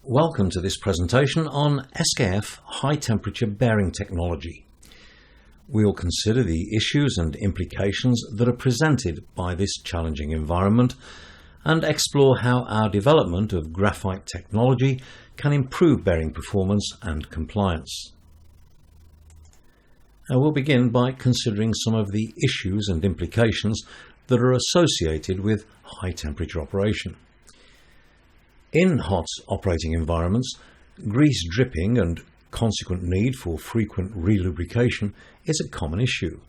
Welcome to this presentation on SKF high temperature bearing technology. We'll consider the issues and implications that are presented by this challenging environment and explore how our development of graphite technology can improve bearing performance and compliance. We'll begin by considering some of the issues and implications that are associated with high temperature operation. In hot operating environments, grease dripping and consequent need for frequent relubrication is a common issue.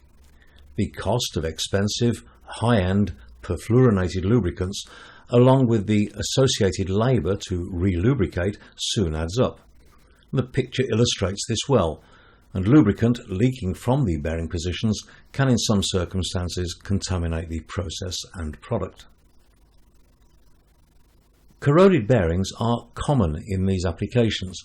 The cost of expensive, high-end, perfluorinated lubricants, along with the associated labour to relubricate, soon adds up. The picture illustrates this well, and lubricant leaking from the bearing positions can in some circumstances contaminate the process and product. Corroded bearings are common in these applications.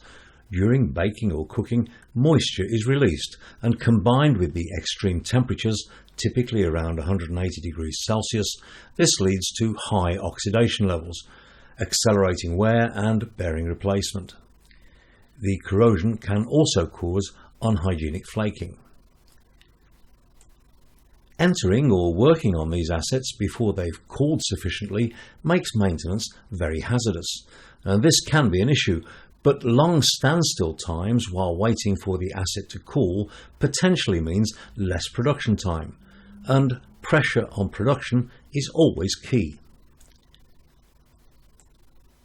During baking or cooking, moisture is released and combined with the extreme temperatures, typically around 180 degrees Celsius, this leads to high oxidation levels, accelerating wear and bearing replacement. The corrosion can also cause unhygienic flaking. Entering or working on these assets before they've cooled sufficiently makes maintenance very hazardous. This can be an issue, but long standstill times while waiting for the asset to cool potentially means less production time, and pressure on production is always key.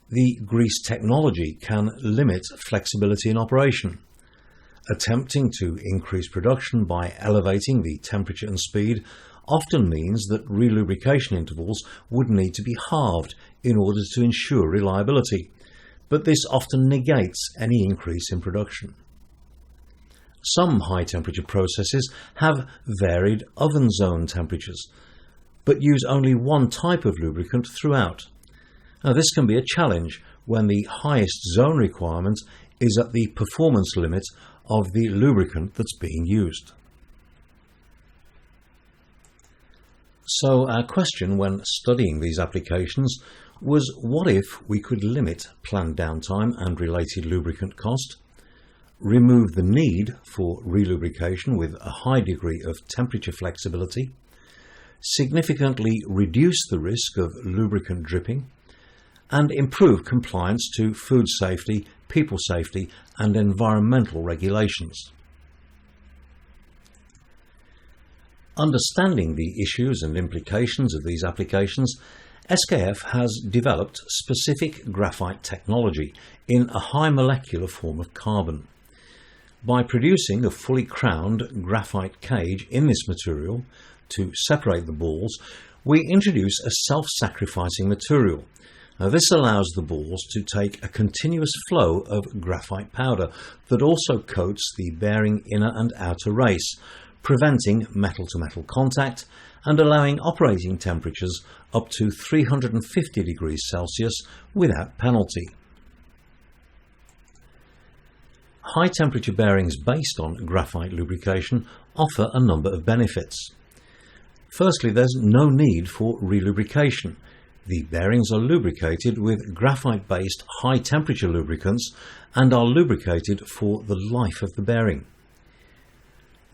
The grease technology can limit flexibility in operation. Attempting to increase production by elevating the temperature and speed often means that relubrication intervals would need to be halved in order to ensure reliability, but this often negates any increase in production. Some high-temperature processes have varied oven zone temperatures, but use only one type of lubricant throughout. Now, this can be a challenge when the highest zone requirement is at the performance limit of the lubricant that's being used. So our question when studying these applications was, what if we could limit planned downtime and related lubricant cost, remove the need for relubrication with a high degree of temperature flexibility, significantly reduce the risk of lubricant dripping, and improve compliance to food safety, people safety, and environmental regulations. Understanding the issues and implications of these applications, SKF has developed specific graphite technology in a high molecular form of carbon. By producing a fully crowned graphite cage in this material to separate the balls, we introduce a self-sacrificing material. Now, this allows the balls to take a continuous flow of graphite powder that also coats the bearing inner and outer race, preventing metal-to-metal contact and allowing operating temperatures up to 350 degrees Celsius without penalty. High-temperature bearings based on graphite lubrication offer a number of benefits. Firstly, there's no need for relubrication. The bearings are lubricated with graphite-based high-temperature lubricants and are lubricated for the life of the bearing.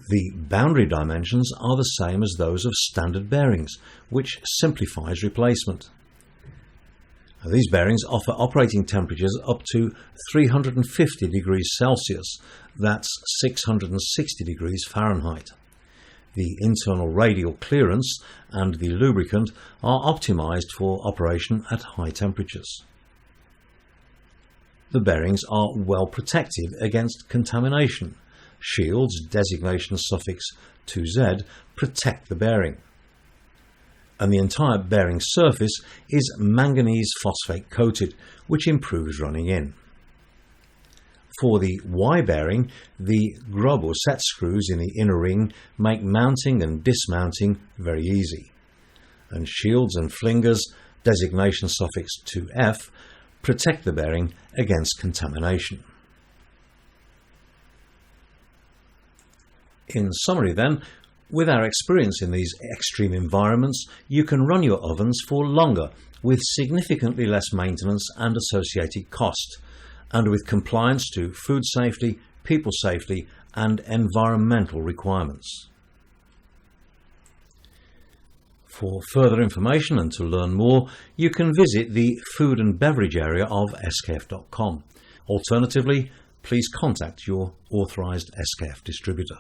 The boundary dimensions are the same as those of standard bearings, which simplifies replacement. These bearings offer operating temperatures up to 350 degrees Celsius, that's 660 degrees Fahrenheit. The internal radial clearance and the lubricant are optimized for operation at high temperatures. The bearings are well protected against contamination. Shields, designation suffix 2Z, protect the bearing. And the entire bearing surface is manganese phosphate coated, which improves running in. For the Y bearing, the grub or set screws in the inner ring make mounting and dismounting very easy. And shields and flingers, designation suffix 2F, protect the bearing against contamination. In summary then, with our experience in these extreme environments, you can run your ovens for longer with significantly less maintenance and associated cost, and with compliance to food safety, people safety and environmental requirements. For further information and to learn more, you can visit the food and beverage area of skf.com. Alternatively, please contact your authorised SKF distributor.